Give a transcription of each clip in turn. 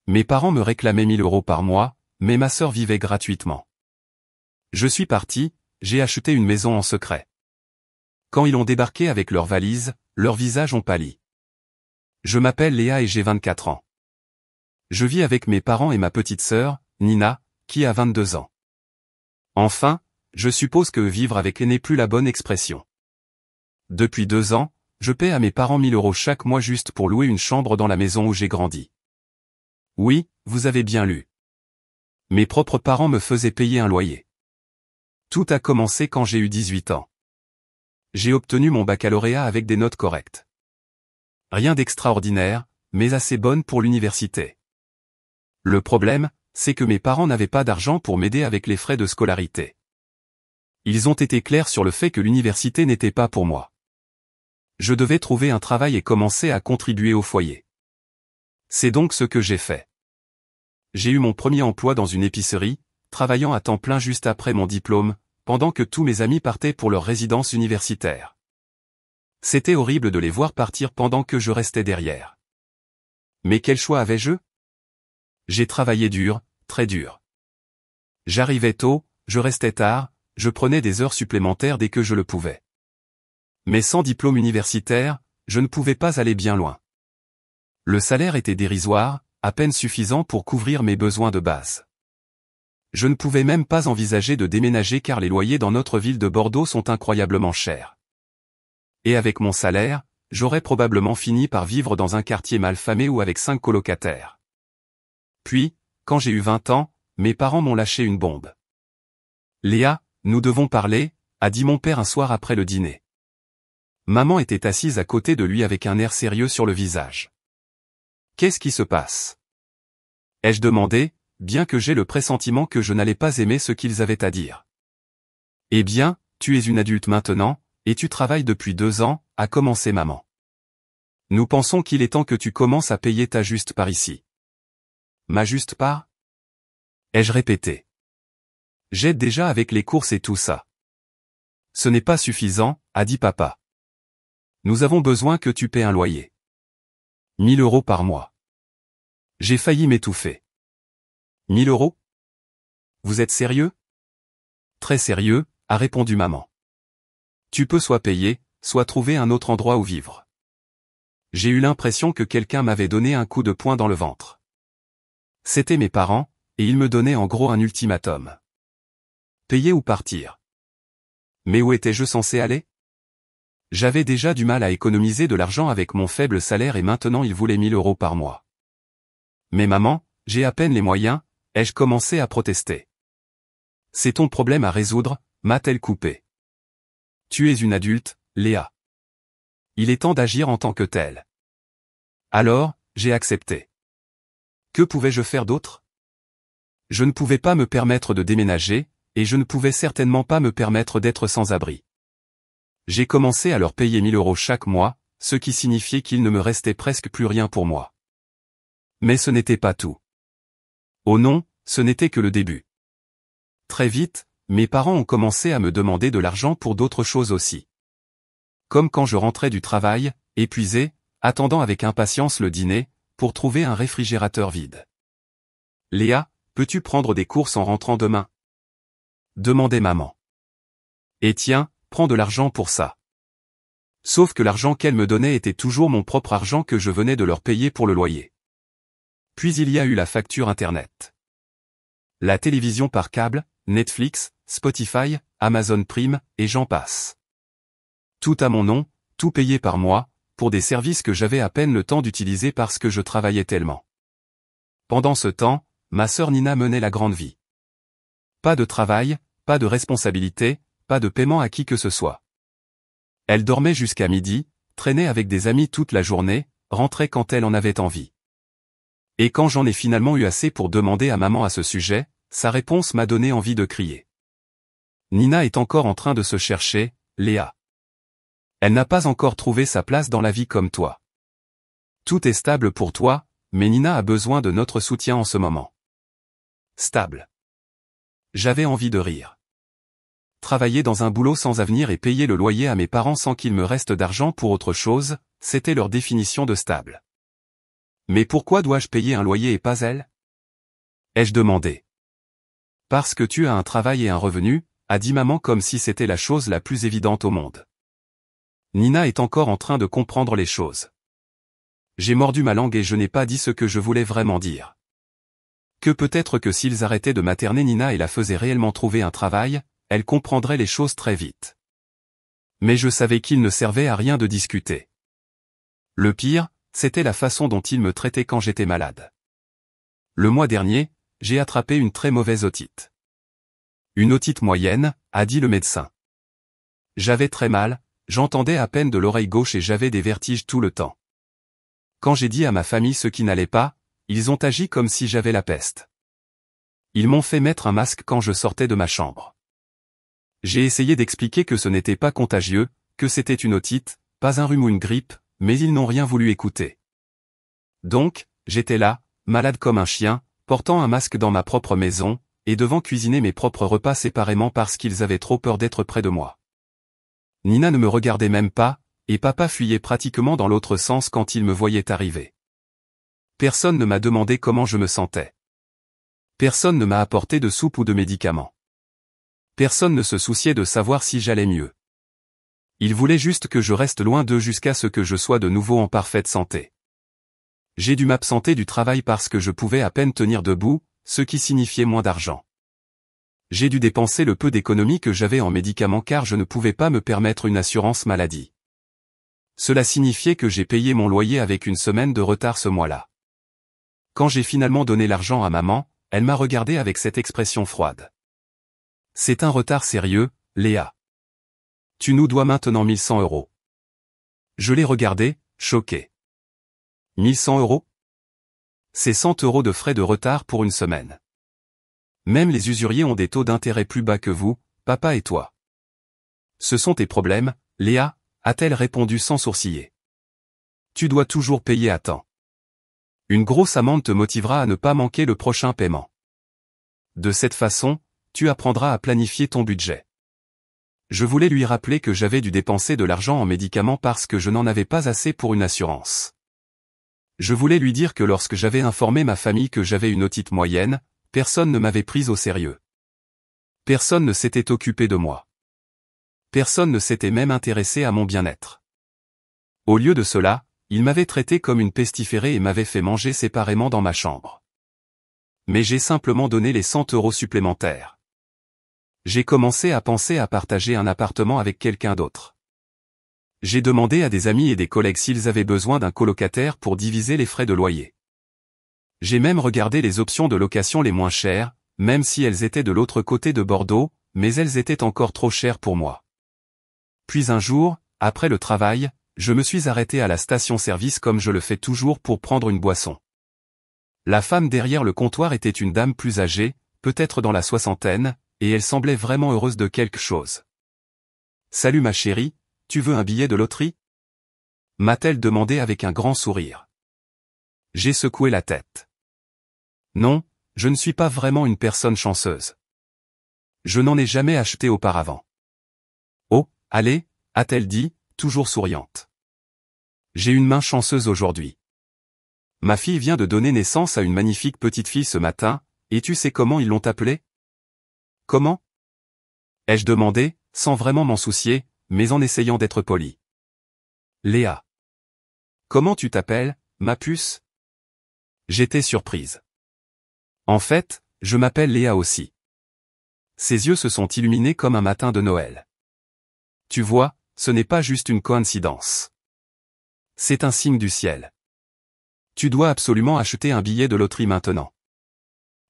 Mes parents me réclamaient 1 000 € par mois, mais ma sœur vivait gratuitement. Je suis parti, j'ai acheté une maison en secret. Quand ils ont débarqué avec leurs valises, leurs visages ont pâli. Je m'appelle Léa et j'ai 24 ans. Je vis avec mes parents et ma petite sœur, Nina, qui a 22 ans. Enfin, je suppose que vivre avec n'est plus la bonne expression. Depuis 2 ans, je paie à mes parents 1 000 € chaque mois juste pour louer une chambre dans la maison où j'ai grandi. Oui, vous avez bien lu. Mes propres parents me faisaient payer un loyer. Tout a commencé quand j'ai eu 18 ans. J'ai obtenu mon baccalauréat avec des notes correctes. Rien d'extraordinaire, mais assez bonnes pour l'université. Le problème, c'est que mes parents n'avaient pas d'argent pour m'aider avec les frais de scolarité. Ils ont été clairs sur le fait que l'université n'était pas pour moi. Je devais trouver un travail et commencer à contribuer au foyer. C'est donc ce que j'ai fait. J'ai eu mon premier emploi dans une épicerie, travaillant à temps plein juste après mon diplôme, pendant que tous mes amis partaient pour leur résidence universitaire. C'était horrible de les voir partir pendant que je restais derrière. Mais quel choix avais-je? J'ai travaillé dur, très dur. J'arrivais tôt, je restais tard, je prenais des heures supplémentaires dès que je le pouvais. Mais sans diplôme universitaire, je ne pouvais pas aller bien loin. Le salaire était dérisoire, à peine suffisant pour couvrir mes besoins de base. Je ne pouvais même pas envisager de déménager car les loyers dans notre ville de Bordeaux sont incroyablement chers. Et avec mon salaire, j'aurais probablement fini par vivre dans un quartier mal famé ou avec 5 colocataires. Puis, quand j'ai eu 20 ans, mes parents m'ont lâché une bombe. Léa, nous devons parler, a dit mon père un soir après le dîner. Maman était assise à côté de lui avec un air sérieux sur le visage. Qu'est-ce qui se passe? Ai-je demandé, bien que j'ai le pressentiment que je n'allais pas aimer ce qu'ils avaient à dire. Eh bien, tu es une adulte maintenant, et tu travailles depuis 2 ans, a commencé maman. Nous pensons qu'il est temps que tu commences à payer ta juste part ici. Ma juste part? Ai-je répété. J'aide déjà avec les courses et tout ça. Ce n'est pas suffisant, a dit papa. Nous avons besoin que tu paies un loyer. 1 000 € par mois. J'ai failli m'étouffer. 1 000 €? Vous êtes sérieux? Très sérieux, a répondu maman. Tu peux soit payer, soit trouver un autre endroit où vivre. J'ai eu l'impression que quelqu'un m'avait donné un coup de poing dans le ventre. C'étaient mes parents, et ils me donnaient en gros un ultimatum. Payer ou partir. Mais où étais-je censé aller? J'avais déjà du mal à économiser de l'argent avec mon faible salaire et maintenant ils voulaient 1 000 € par mois. Mais maman, j'ai à peine les moyens, ai-je commencé à protester. C'est ton problème à résoudre, m'a-t-elle coupé. Tu es une adulte, Léa. Il est temps d'agir en tant que telle. Alors, j'ai accepté. Que pouvais-je faire d'autre? Je ne pouvais pas me permettre de déménager, et je ne pouvais certainement pas me permettre d'être sans abri. J'ai commencé à leur payer 1 000 € chaque mois, ce qui signifiait qu'il ne me restait presque plus rien pour moi. Mais ce n'était pas tout. Oh non, ce n'était que le début. Très vite, mes parents ont commencé à me demander de l'argent pour d'autres choses aussi. Comme quand je rentrais du travail, épuisé, attendant avec impatience le dîner, pour trouver un réfrigérateur vide. Léa, peux-tu prendre des courses en rentrant demain? Demandait maman. Et tiens, prends de l'argent pour ça. Sauf que l'argent qu'elle me donnait était toujours mon propre argent que je venais de leur payer pour le loyer. Puis il y a eu la facture Internet. La télévision par câble, Netflix, Spotify, Amazon Prime, et j'en passe. Tout à mon nom, tout payé par mois, pour des services que j'avais à peine le temps d'utiliser parce que je travaillais tellement. Pendant ce temps, ma sœur Nina menait la grande vie. Pas de travail, pas de responsabilité, pas de paiement à qui que ce soit. Elle dormait jusqu'à midi, traînait avec des amis toute la journée, rentrait quand elle en avait envie. Et quand j'en ai finalement eu assez pour demander à maman à ce sujet, sa réponse m'a donné envie de crier. Nina est encore en train de se chercher, Léa. Elle n'a pas encore trouvé sa place dans la vie comme toi. Tout est stable pour toi, mais Nina a besoin de notre soutien en ce moment. Stable. J'avais envie de rire. Travailler dans un boulot sans avenir et payer le loyer à mes parents sans qu'il me reste d'argent pour autre chose, c'était leur définition de stable. Mais pourquoi dois-je payer un loyer et pas elle? Ai-je demandé. Parce que tu as un travail et un revenu, a dit maman comme si c'était la chose la plus évidente au monde. Nina est encore en train de comprendre les choses. J'ai mordu ma langue et je n'ai pas dit ce que je voulais vraiment dire. Que peut-être que s'ils arrêtaient de materner Nina et la faisaient réellement trouver un travail, elle comprendrait les choses très vite. Mais je savais qu'il ne servait à rien de discuter. Le pire, c'était la façon dont ils me traitaient quand j'étais malade. Le mois dernier, j'ai attrapé une très mauvaise otite. Une otite moyenne, a dit le médecin. J'avais très mal, j'entendais à peine de l'oreille gauche et j'avais des vertiges tout le temps. Quand j'ai dit à ma famille ce qui n'allait pas, ils ont agi comme si j'avais la peste. Ils m'ont fait mettre un masque quand je sortais de ma chambre. J'ai essayé d'expliquer que ce n'était pas contagieux, que c'était une otite, pas un rhume ou une grippe, mais ils n'ont rien voulu écouter. Donc, j'étais là, malade comme un chien, portant un masque dans ma propre maison, et devant cuisiner mes propres repas séparément parce qu'ils avaient trop peur d'être près de moi. Nina ne me regardait même pas, et papa fuyait pratiquement dans l'autre sens quand il me voyait arriver. Personne ne m'a demandé comment je me sentais. Personne ne m'a apporté de soupe ou de médicaments. Personne ne se souciait de savoir si j'allais mieux. Ils voulaient juste que je reste loin d'eux jusqu'à ce que je sois de nouveau en parfaite santé. J'ai dû m'absenter du travail parce que je pouvais à peine tenir debout, ce qui signifiait moins d'argent. J'ai dû dépenser le peu d'économies que j'avais en médicaments car je ne pouvais pas me permettre une assurance maladie. Cela signifiait que j'ai payé mon loyer avec une semaine de retard ce mois-là. Quand j'ai finalement donné l'argent à maman, elle m'a regardé avec cette expression froide. C'est un retard sérieux, Léa. Tu nous dois maintenant 1100 €. Je l'ai regardé, choqué. 1100 €? C'est 100 € de frais de retard pour une semaine. Même les usuriers ont des taux d'intérêt plus bas que vous, papa et toi. Ce sont tes problèmes, Léa, a-t-elle répondu sans sourciller. Tu dois toujours payer à temps. Une grosse amende te motivera à ne pas manquer le prochain paiement. De cette façon, tu apprendras à planifier ton budget. Je voulais lui rappeler que j'avais dû dépenser de l'argent en médicaments parce que je n'en avais pas assez pour une assurance. Je voulais lui dire que lorsque j'avais informé ma famille que j'avais une otite moyenne, personne ne m'avait pris au sérieux. Personne ne s'était occupé de moi. Personne ne s'était même intéressé à mon bien-être. Au lieu de cela, il m'avait traité comme une pestiférée et m'avait fait manger séparément dans ma chambre. Mais j'ai simplement donné les 100 € supplémentaires. J'ai commencé à penser à partager un appartement avec quelqu'un d'autre. J'ai demandé à des amis et des collègues s'ils avaient besoin d'un colocataire pour diviser les frais de loyer. J'ai même regardé les options de location les moins chères, même si elles étaient de l'autre côté de Bordeaux, mais elles étaient encore trop chères pour moi. Puis un jour, après le travail, je me suis arrêté à la station-service comme je le fais toujours pour prendre une boisson. La femme derrière le comptoir était une dame plus âgée, peut-être dans la soixantaine, et elle semblait vraiment heureuse de quelque chose. « Salut ma chérie, tu veux un billet de loterie ?» m'a-t-elle demandé avec un grand sourire. J'ai secoué la tête. Non, je ne suis pas vraiment une personne chanceuse. Je n'en ai jamais acheté auparavant. Oh, allez, a-t-elle dit, toujours souriante. J'ai une main chanceuse aujourd'hui. Ma fille vient de donner naissance à une magnifique petite fille ce matin, et tu sais comment ils l'ont appelée? Comment? Ai-je demandé, sans vraiment m'en soucier, mais en essayant d'être poli. Léa. Comment tu t'appelles, ma puce? J'étais surprise. En fait, je m'appelle Léa aussi. Ses yeux se sont illuminés comme un matin de Noël. Tu vois, ce n'est pas juste une coïncidence. C'est un signe du ciel. Tu dois absolument acheter un billet de loterie maintenant.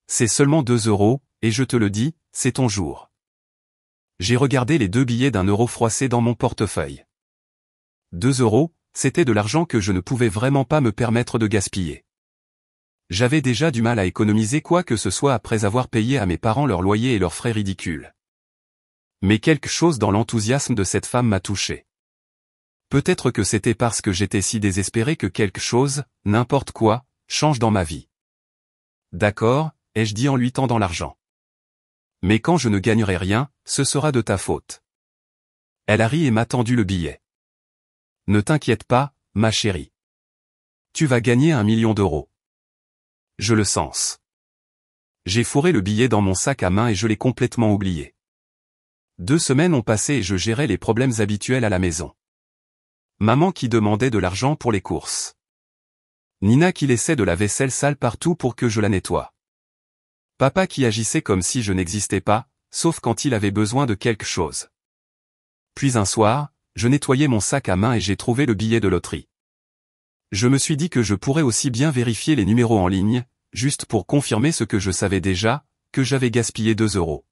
C'est seulement 2 €, et je te le dis, c'est ton jour. J'ai regardé les 2 billets d'1 € froissés dans mon portefeuille. 2 €, c'était de l'argent que je ne pouvais vraiment pas me permettre de gaspiller. J'avais déjà du mal à économiser quoi que ce soit après avoir payé à mes parents leur loyer et leurs frais ridicules. Mais quelque chose dans l'enthousiasme de cette femme m'a touché. Peut-être que c'était parce que j'étais si désespéré que quelque chose, n'importe quoi, change dans ma vie. D'accord, ai-je dit en lui tendant l'argent. Mais quand je ne gagnerai rien, ce sera de ta faute. Elle a ri et m'a tendu le billet. Ne t'inquiète pas, ma chérie. Tu vas gagner 1 million d'euros. Je le sens. J'ai fourré le billet dans mon sac à main et je l'ai complètement oublié. 2 semaines ont passé et je gérais les problèmes habituels à la maison. Maman qui demandait de l'argent pour les courses. Nina qui laissait de la vaisselle sale partout pour que je la nettoie. Papa qui agissait comme si je n'existais pas, sauf quand il avait besoin de quelque chose. Puis un soir, je nettoyais mon sac à main et j'ai trouvé le billet de loterie. Je me suis dit que je pourrais aussi bien vérifier les numéros en ligne, juste pour confirmer ce que je savais déjà, que j'avais gaspillé 2 euros.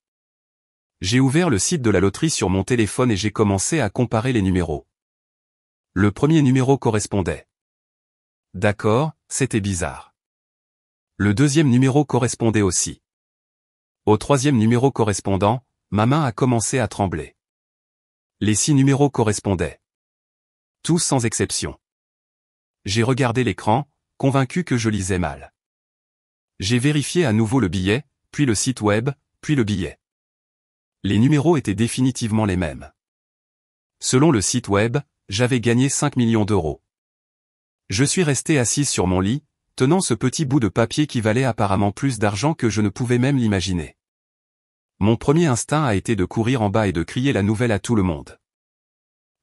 J'ai ouvert le site de la loterie sur mon téléphone et j'ai commencé à comparer les numéros. Le premier numéro correspondait. D'accord, c'était bizarre. Le deuxième numéro correspondait aussi. Au troisième numéro correspondant, ma main a commencé à trembler. Les 6 numéros correspondaient. Tous sans exception. J'ai regardé l'écran, convaincu que je lisais mal. J'ai vérifié à nouveau le billet, puis le site web, puis le billet. Les numéros étaient définitivement les mêmes. Selon le site web, j'avais gagné 5 millions d'euros. Je suis resté assis sur mon lit, tenant ce petit bout de papier qui valait apparemment plus d'argent que je ne pouvais même l'imaginer. Mon premier instinct a été de courir en bas et de crier la nouvelle à tout le monde.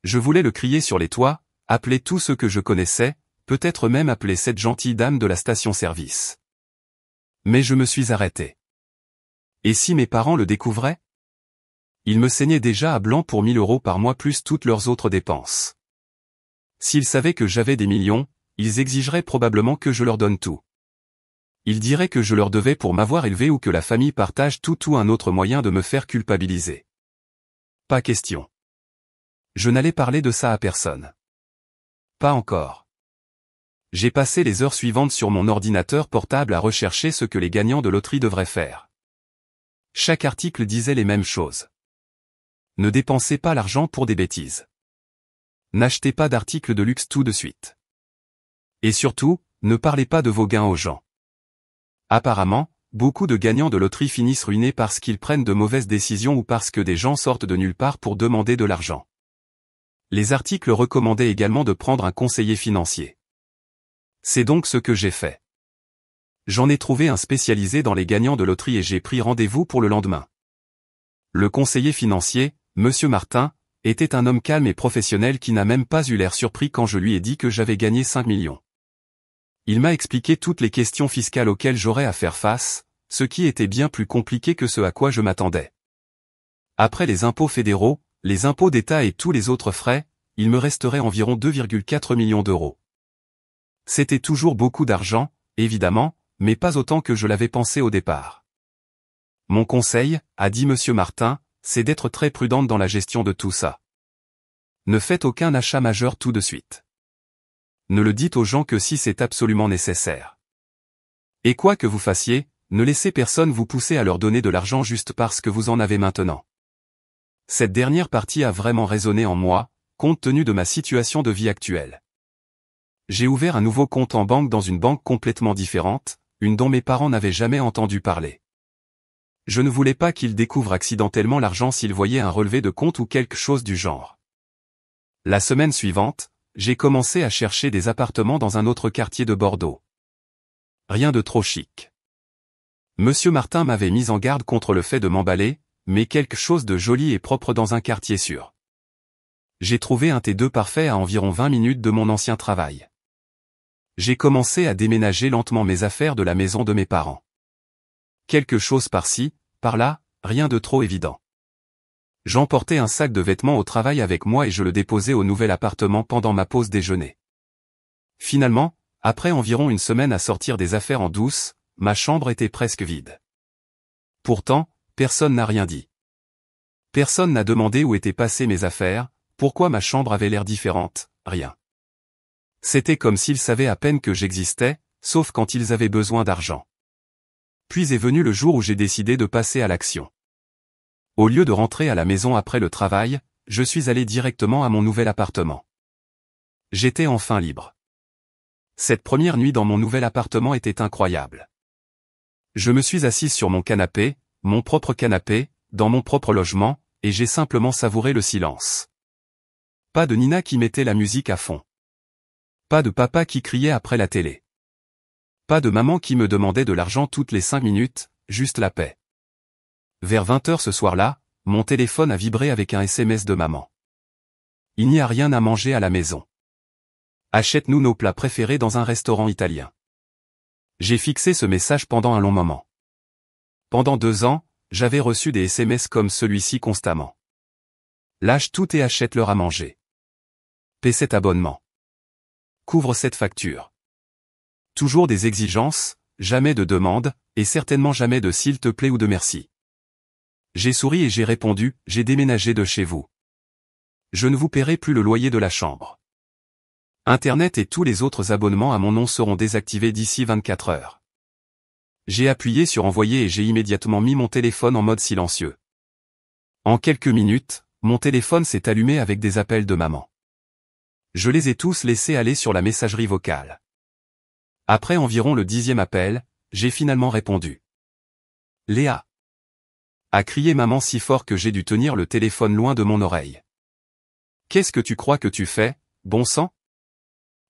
Je voulais le crier sur les toits, appeler tous ceux que je connaissais, peut-être même appeler cette gentille dame de la station-service. Mais je me suis arrêté. Et si mes parents le découvraient? Ils me saignaient déjà à blanc pour 1 000 euros par mois plus toutes leurs autres dépenses. S'ils savaient que j'avais des millions, ils exigeraient probablement que je leur donne tout. Ils diraient que je leur devais pour m'avoir élevé ou que la famille partage tout ou un autre moyen de me faire culpabiliser. Pas question. Je n'allais parler de ça à personne. Pas encore. J'ai passé les heures suivantes sur mon ordinateur portable à rechercher ce que les gagnants de loterie devraient faire. Chaque article disait les mêmes choses. Ne dépensez pas l'argent pour des bêtises. N'achetez pas d'articles de luxe tout de suite. Et surtout, ne parlez pas de vos gains aux gens. Apparemment, beaucoup de gagnants de loterie finissent ruinés parce qu'ils prennent de mauvaises décisions ou parce que des gens sortent de nulle part pour demander de l'argent. Les articles recommandaient également de prendre un conseiller financier. C'est donc ce que j'ai fait. J'en ai trouvé un spécialisé dans les gagnants de loterie et j'ai pris rendez-vous pour le lendemain. Le conseiller financier, Monsieur Martin, était un homme calme et professionnel qui n'a même pas eu l'air surpris quand je lui ai dit que j'avais gagné 5 millions. Il m'a expliqué toutes les questions fiscales auxquelles j'aurais à faire face, ce qui était bien plus compliqué que ce à quoi je m'attendais. Après les impôts fédéraux, les impôts d'État et tous les autres frais, il me resterait environ 2,4 millions d'euros. C'était toujours beaucoup d'argent, évidemment, mais pas autant que je l'avais pensé au départ. Mon conseil, a dit Monsieur Martin, c'est d'être très prudente dans la gestion de tout ça. Ne faites aucun achat majeur tout de suite. Ne le dites aux gens que si c'est absolument nécessaire. Et quoi que vous fassiez, ne laissez personne vous pousser à leur donner de l'argent juste parce que vous en avez maintenant. Cette dernière partie a vraiment résonné en moi, compte tenu de ma situation de vie actuelle. J'ai ouvert un nouveau compte en banque dans une banque complètement différente, une dont mes parents n'avaient jamais entendu parler. Je ne voulais pas qu'ils découvrent accidentellement l'argent s'ils voyaient un relevé de compte ou quelque chose du genre. La semaine suivante, j'ai commencé à chercher des appartements dans un autre quartier de Bordeaux. Rien de trop chic. Monsieur Martin m'avait mis en garde contre le fait de m'emballer, mais quelque chose de joli et propre dans un quartier sûr. J'ai trouvé un T2 parfait à environ 20 minutes de mon ancien travail. J'ai commencé à déménager lentement mes affaires de la maison de mes parents. Quelque chose par-ci, par-là, rien de trop évident. J'emportais un sac de vêtements au travail avec moi et je le déposais au nouvel appartement pendant ma pause déjeuner. Finalement, après environ une semaine à sortir des affaires en douce, ma chambre était presque vide. Pourtant, personne n'a rien dit. Personne n'a demandé où étaient passées mes affaires, pourquoi ma chambre avait l'air différente, rien. C'était comme s'ils savaient à peine que j'existais, sauf quand ils avaient besoin d'argent. Puis est venu le jour où j'ai décidé de passer à l'action. Au lieu de rentrer à la maison après le travail, je suis allé directement à mon nouvel appartement. J'étais enfin libre. Cette première nuit dans mon nouvel appartement était incroyable. Je me suis assis sur mon canapé, mon propre canapé, dans mon propre logement, et j'ai simplement savouré le silence. Pas de Nina qui mettait la musique à fond. Pas de papa qui criait après la télé. Pas de maman qui me demandait de l'argent toutes les 5 minutes, juste la paix. Vers 20h ce soir-là, mon téléphone a vibré avec un SMS de maman. Il n'y a rien à manger à la maison. Achète-nous nos plats préférés dans un restaurant italien. J'ai fixé ce message pendant un long moment. Pendant 2 ans, j'avais reçu des SMS comme celui-ci constamment. Lâche tout et achète-leur à manger. Paie cet abonnement. Couvre cette facture. Toujours des exigences, jamais de demande, et certainement jamais de s'il te plaît ou de merci. J'ai souri et j'ai répondu, j'ai déménagé de chez vous. Je ne vous paierai plus le loyer de la chambre. Internet et tous les autres abonnements à mon nom seront désactivés d'ici 24 heures. J'ai appuyé sur envoyer et j'ai immédiatement mis mon téléphone en mode silencieux. En quelques minutes, mon téléphone s'est allumé avec des appels de maman. Je les ai tous laissés aller sur la messagerie vocale. Après environ le 10e appel, j'ai finalement répondu. Léa, a crié maman si fort que j'ai dû tenir le téléphone loin de mon oreille. Qu'est-ce que tu crois que tu fais, bon sang?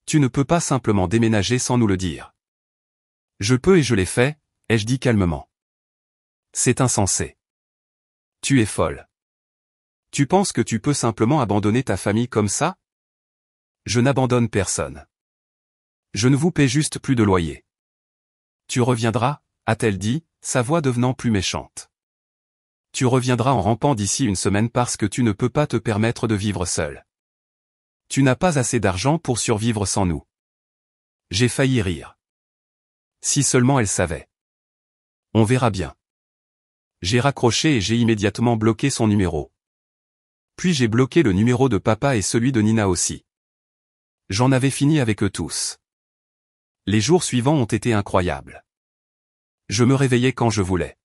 Tu ne peux pas simplement déménager sans nous le dire. Je peux et je l'ai fait, ai-je dit calmement. C'est insensé. Tu es folle. Tu penses que tu peux simplement abandonner ta famille comme ça? Je n'abandonne personne. Je ne vous paie juste plus de loyer. Tu reviendras, a-t-elle dit, sa voix devenant plus méchante. Tu reviendras en rampant d'ici une semaine parce que tu ne peux pas te permettre de vivre seul. Tu n'as pas assez d'argent pour survivre sans nous. J'ai failli rire. Si seulement elle savait. On verra bien. J'ai raccroché et j'ai immédiatement bloqué son numéro. Puis j'ai bloqué le numéro de papa et celui de Nina aussi. J'en avais fini avec eux tous. Les jours suivants ont été incroyables. Je me réveillais quand je voulais.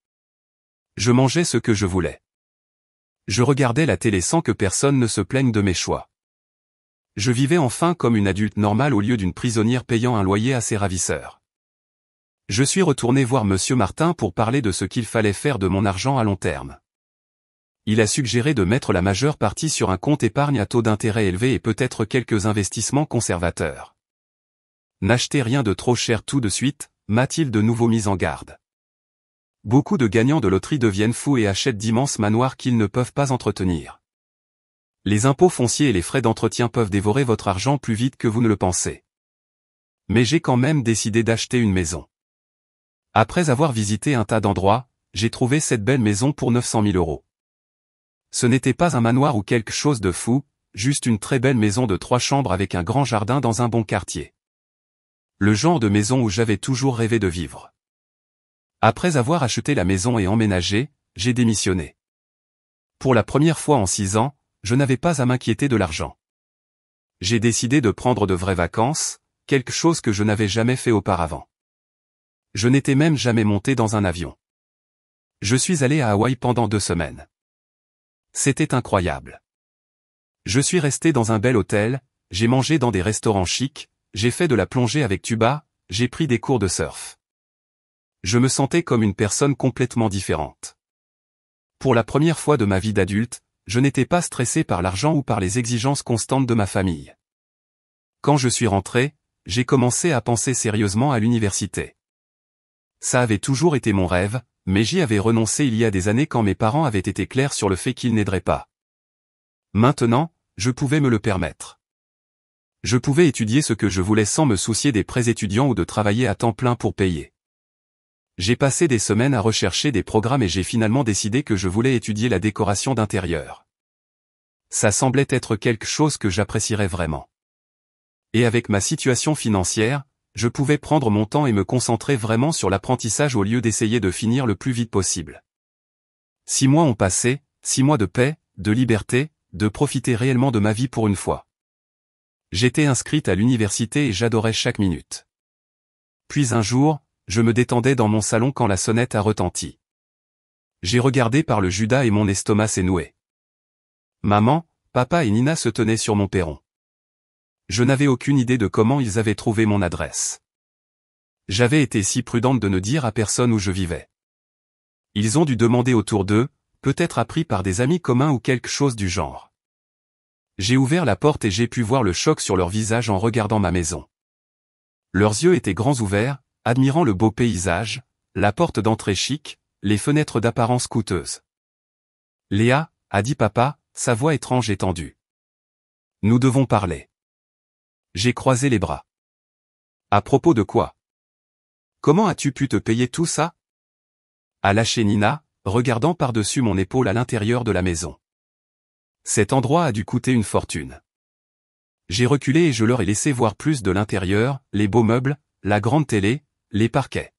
Je mangeais ce que je voulais. Je regardais la télé sans que personne ne se plaigne de mes choix. Je vivais enfin comme une adulte normale au lieu d'une prisonnière payant un loyer à ses ravisseurs. Je suis retourné voir Monsieur Martin pour parler de ce qu'il fallait faire de mon argent à long terme. Il a suggéré de mettre la majeure partie sur un compte épargne à taux d'intérêt élevé et peut-être quelques investissements conservateurs. N'achetez rien de trop cher tout de suite, m'a-t-il de nouveau mis en garde. Beaucoup de gagnants de loterie deviennent fous et achètent d'immenses manoirs qu'ils ne peuvent pas entretenir. Les impôts fonciers et les frais d'entretien peuvent dévorer votre argent plus vite que vous ne le pensez. Mais j'ai quand même décidé d'acheter une maison. Après avoir visité un tas d'endroits, j'ai trouvé cette belle maison pour 900 000 €. Ce n'était pas un manoir ou quelque chose de fou, juste une très belle maison de 3 chambres avec un grand jardin dans un bon quartier. Le genre de maison où j'avais toujours rêvé de vivre. Après avoir acheté la maison et emménagé, j'ai démissionné. Pour la première fois en 6 ans, je n'avais pas à m'inquiéter de l'argent. J'ai décidé de prendre de vraies vacances, quelque chose que je n'avais jamais fait auparavant. Je n'étais même jamais monté dans un avion. Je suis allé à Hawaï pendant 2 semaines. C'était incroyable. Je suis resté dans un bel hôtel, j'ai mangé dans des restaurants chics, j'ai fait de la plongée avec tuba, j'ai pris des cours de surf. Je me sentais comme une personne complètement différente. Pour la première fois de ma vie d'adulte, je n'étais pas stressé par l'argent ou par les exigences constantes de ma famille. Quand je suis rentré, j'ai commencé à penser sérieusement à l'université. Ça avait toujours été mon rêve, mais j'y avais renoncé il y a des années quand mes parents avaient été clairs sur le fait qu'ils n'aideraient pas. Maintenant, je pouvais me le permettre. Je pouvais étudier ce que je voulais sans me soucier des prêts étudiants ou de travailler à temps plein pour payer. J'ai passé des semaines à rechercher des programmes et j'ai finalement décidé que je voulais étudier la décoration d'intérieur. Ça semblait être quelque chose que j'apprécierais vraiment. Et avec ma situation financière, je pouvais prendre mon temps et me concentrer vraiment sur l'apprentissage au lieu d'essayer de finir le plus vite possible. 6 mois ont passé, 6 mois de paix, de liberté, de profiter réellement de ma vie pour une fois. J'étais inscrite à l'université et j'adorais chaque minute. Puis un jour, je me détendais dans mon salon quand la sonnette a retenti. J'ai regardé par le Judas et mon estomac s'est noué. Maman, papa et Nina se tenaient sur mon perron. Je n'avais aucune idée de comment ils avaient trouvé mon adresse. J'avais été si prudente de ne dire à personne où je vivais. Ils ont dû demander autour d'eux, peut-être appris par des amis communs ou quelque chose du genre. J'ai ouvert la porte et j'ai pu voir le choc sur leur visage en regardant ma maison. Leurs yeux étaient grands ouverts, admirant le beau paysage, la porte d'entrée chic, les fenêtres d'apparence coûteuse. Léa, a dit papa, sa voix étrange et tendue. Nous devons parler. J'ai croisé les bras. À propos de quoi? Comment as-tu pu te payer tout ça? A lâché Nina, regardant par-dessus mon épaule à l'intérieur de la maison. Cet endroit a dû coûter une fortune. J'ai reculé et je leur ai laissé voir plus de l'intérieur, les beaux meubles, la grande télé, les parquets.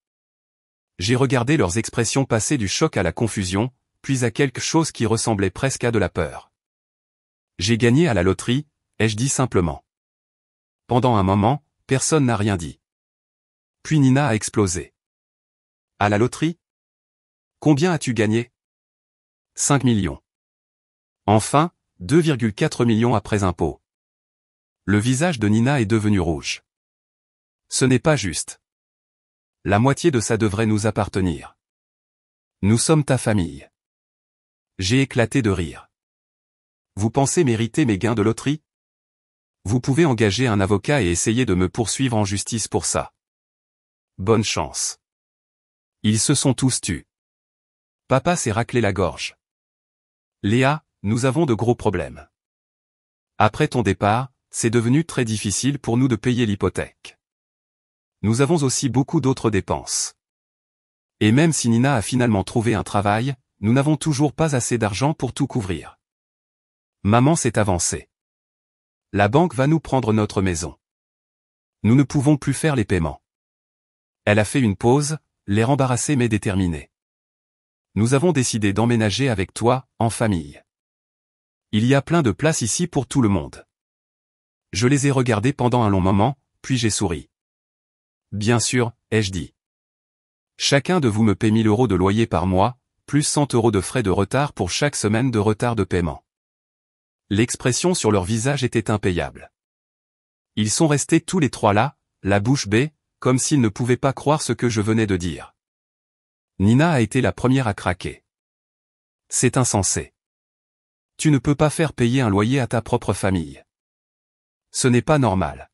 J'ai regardé leurs expressions passer du choc à la confusion, puis à quelque chose qui ressemblait presque à de la peur. J'ai gagné à la loterie, ai-je dit simplement. Pendant un moment, personne n'a rien dit. Puis Nina a explosé. À la loterie? Combien as-tu gagné? 5 millions. Enfin, 2,4 millions après impôts. Le visage de Nina est devenu rouge. Ce n'est pas juste. La moitié de ça devrait nous appartenir. Nous sommes ta famille. J'ai éclaté de rire. Vous pensez mériter mes gains de loterie? Vous pouvez engager un avocat et essayer de me poursuivre en justice pour ça. Bonne chance. Ils se sont tous tus. Papa s'est raclé la gorge. Léa, nous avons de gros problèmes. Après ton départ, c'est devenu très difficile pour nous de payer l'hypothèque. Nous avons aussi beaucoup d'autres dépenses. Et même si Nina a finalement trouvé un travail, nous n'avons toujours pas assez d'argent pour tout couvrir. Maman s'est avancée. La banque va nous prendre notre maison. Nous ne pouvons plus faire les paiements. Elle a fait une pause, l'air embarrassé mais déterminé. Nous avons décidé d'emménager avec toi, en famille. Il y a plein de place ici pour tout le monde. Je les ai regardés pendant un long moment, puis j'ai souri. Bien sûr, ai-je dit. Chacun de vous me paie 1000 € de loyer par mois, plus 100 € de frais de retard pour chaque semaine de retard de paiement. L'expression sur leur visage était impayable. Ils sont restés tous les trois là, la bouche bée, comme s'ils ne pouvaient pas croire ce que je venais de dire. Nina a été la première à craquer. C'est insensé. Tu ne peux pas faire payer un loyer à ta propre famille. Ce n'est pas normal.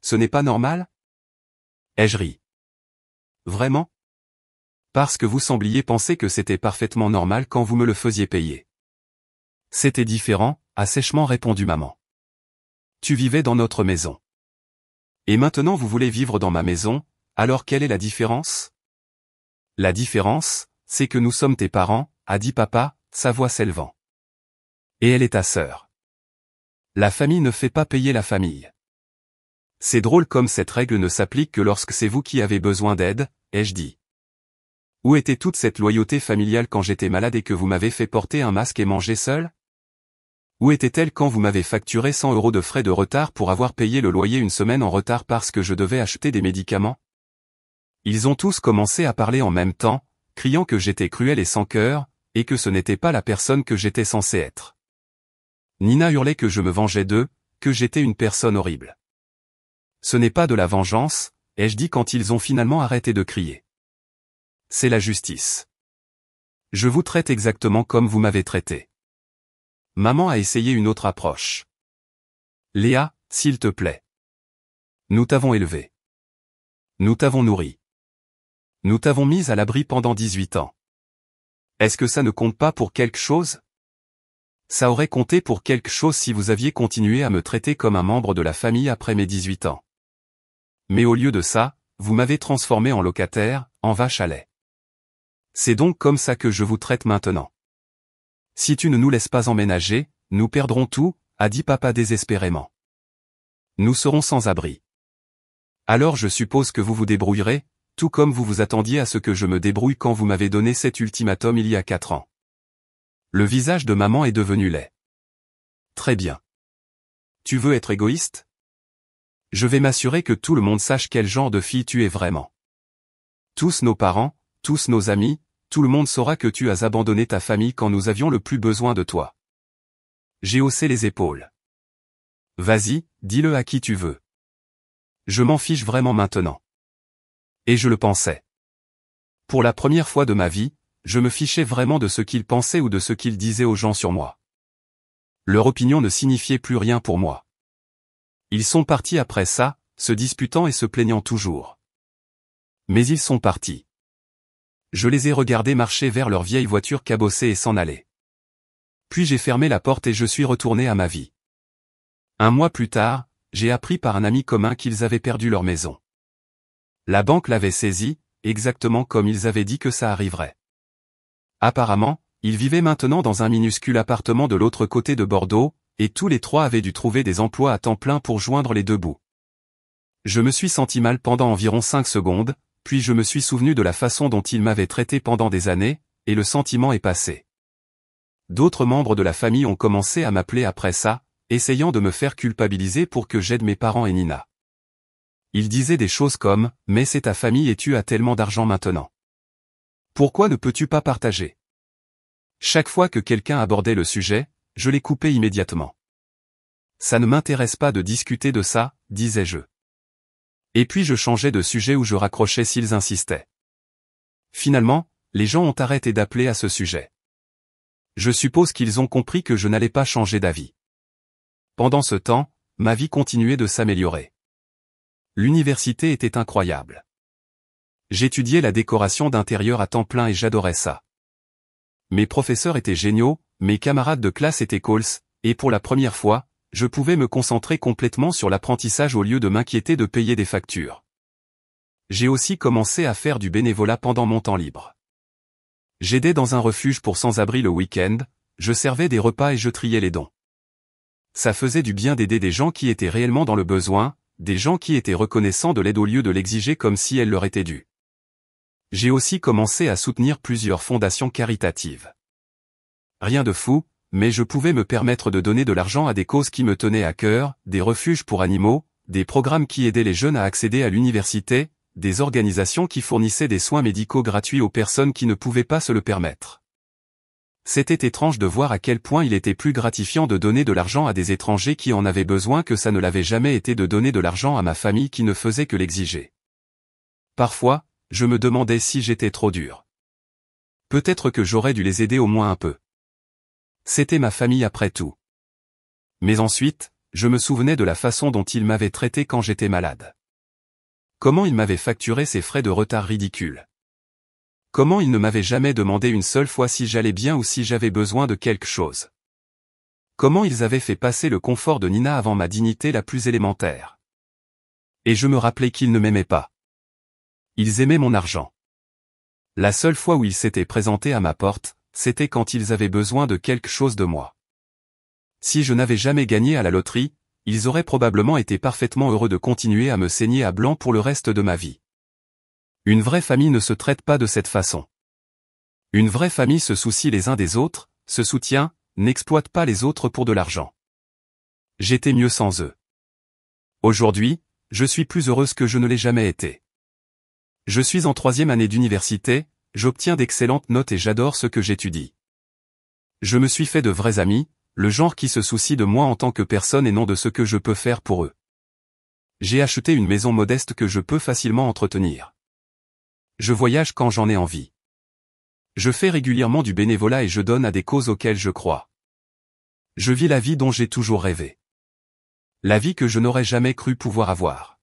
Ce n'est pas normal? Ai-je ri. Vraiment? Parce que vous sembliez penser que c'était parfaitement normal quand vous me le faisiez payer. C'était différent, a sèchement répondu maman. Tu vivais dans notre maison. Et maintenant vous voulez vivre dans ma maison, alors quelle est la différence? La différence, c'est que nous sommes tes parents, a dit papa, sa voix s'élevant. Et elle est ta sœur. La famille ne fait pas payer la famille. C'est drôle comme cette règle ne s'applique que lorsque c'est vous qui avez besoin d'aide, ai-je dit. Où était toute cette loyauté familiale quand j'étais malade et que vous m'avez fait porter un masque et manger seul? Où était-elle quand vous m'avez facturé 100 € de frais de retard pour avoir payé le loyer une semaine en retard parce que je devais acheter des médicaments? Ils ont tous commencé à parler en même temps, criant que j'étais cruel et sans cœur, et que ce n'était pas la personne que j'étais censé être. Nina hurlait que je me vengeais d'eux, que j'étais une personne horrible. Ce n'est pas de la vengeance, ai-je dit quand ils ont finalement arrêté de crier. C'est la justice. Je vous traite exactement comme vous m'avez traité. Maman a essayé une autre approche. Léa, s'il te plaît. Nous t'avons élevé. Nous t'avons nourri. Nous t'avons mise à l'abri pendant 18 ans. Est-ce que ça ne compte pas pour quelque chose? Ça aurait compté pour quelque chose si vous aviez continué à me traiter comme un membre de la famille après mes 18 ans. Mais au lieu de ça, vous m'avez transformé en locataire, en vache à lait. C'est donc comme ça que je vous traite maintenant. Si tu ne nous laisses pas emménager, nous perdrons tout, a dit papa désespérément. Nous serons sans abri. Alors je suppose que vous vous débrouillerez, tout comme vous vous attendiez à ce que je me débrouille quand vous m'avez donné cet ultimatum il y a 4 ans. Le visage de maman est devenu laid. Très bien. Tu veux être égoïste? Je vais m'assurer que tout le monde sache quel genre de fille tu es vraiment. Tous nos parents, tous nos amis, tout le monde saura que tu as abandonné ta famille quand nous avions le plus besoin de toi. J'ai haussé les épaules. Vas-y, dis-le à qui tu veux. Je m'en fiche vraiment maintenant. Et je le pensais. Pour la première fois de ma vie, je me fichais vraiment de ce qu'ils pensaient ou de ce qu'ils disaient aux gens sur moi. Leur opinion ne signifiait plus rien pour moi. Ils sont partis après ça, se disputant et se plaignant toujours. Mais ils sont partis. Je les ai regardés marcher vers leur vieille voiture cabossée et s'en aller. Puis j'ai fermé la porte et je suis retourné à ma vie. Un mois plus tard, j'ai appris par un ami commun qu'ils avaient perdu leur maison. La banque l'avait saisie, exactement comme ils avaient dit que ça arriverait. Apparemment, ils vivaient maintenant dans un minuscule appartement de l'autre côté de Bordeaux, et tous les trois avaient dû trouver des emplois à temps plein pour joindre les deux bouts. Je me suis senti mal pendant environ 5 secondes, puis je me suis souvenu de la façon dont ils m'avaient traité pendant des années, et le sentiment est passé. D'autres membres de la famille ont commencé à m'appeler après ça, essayant de me faire culpabiliser pour que j'aide mes parents et Nina. Ils disaient des choses comme « Mais c'est ta famille et tu as tellement d'argent maintenant. Pourquoi ne peux-tu pas partager ?» Chaque fois que quelqu'un abordait le sujet, je les coupais immédiatement. Ça ne m'intéresse pas de discuter de ça, disais-je. Et puis je changeais de sujet ou je raccrochais s'ils insistaient. Finalement, les gens ont arrêté d'appeler à ce sujet. Je suppose qu'ils ont compris que je n'allais pas changer d'avis. Pendant ce temps, ma vie continuait de s'améliorer. L'université était incroyable. J'étudiais la décoration d'intérieur à temps plein et j'adorais ça. Mes professeurs étaient géniaux, mes camarades de classe étaient cool, et pour la première fois, je pouvais me concentrer complètement sur l'apprentissage au lieu de m'inquiéter de payer des factures. J'ai aussi commencé à faire du bénévolat pendant mon temps libre. J'aidais dans un refuge pour sans-abri le week-end, je servais des repas et je triais les dons. Ça faisait du bien d'aider des gens qui étaient réellement dans le besoin, des gens qui étaient reconnaissants de l'aide au lieu de l'exiger comme si elle leur était due. J'ai aussi commencé à soutenir plusieurs fondations caritatives. Rien de fou, mais je pouvais me permettre de donner de l'argent à des causes qui me tenaient à cœur, des refuges pour animaux, des programmes qui aidaient les jeunes à accéder à l'université, des organisations qui fournissaient des soins médicaux gratuits aux personnes qui ne pouvaient pas se le permettre. C'était étrange de voir à quel point il était plus gratifiant de donner de l'argent à des étrangers qui en avaient besoin que ça ne l'avait jamais été de donner de l'argent à ma famille qui ne faisait que l'exiger. Parfois, je me demandais si j'étais trop dur. Peut-être que j'aurais dû les aider au moins un peu. C'était ma famille après tout. Mais ensuite, je me souvenais de la façon dont ils m'avaient traité quand j'étais malade. Comment ils m'avaient facturé ces frais de retard ridicules. Comment ils ne m'avaient jamais demandé une seule fois si j'allais bien ou si j'avais besoin de quelque chose. Comment ils avaient fait passer le confort de Nina avant ma dignité la plus élémentaire. Et je me rappelais qu'ils ne m'aimaient pas. Ils aimaient mon argent. La seule fois où ils s'étaient présentés à ma porte, c'était quand ils avaient besoin de quelque chose de moi. Si je n'avais jamais gagné à la loterie, ils auraient probablement été parfaitement heureux de continuer à me saigner à blanc pour le reste de ma vie. Une vraie famille ne se traite pas de cette façon. Une vraie famille se soucie les uns des autres, se soutient, n'exploite pas les autres pour de l'argent. J'étais mieux sans eux. Aujourd'hui, je suis plus heureuse que je ne l'ai jamais été. Je suis en 3e année d'université, j'obtiens d'excellentes notes et j'adore ce que j'étudie. Je me suis fait de vrais amis, le genre qui se soucie de moi en tant que personne et non de ce que je peux faire pour eux. J'ai acheté une maison modeste que je peux facilement entretenir. Je voyage quand j'en ai envie. Je fais régulièrement du bénévolat et je donne à des causes auxquelles je crois. Je vis la vie dont j'ai toujours rêvé. La vie que je n'aurais jamais cru pouvoir avoir.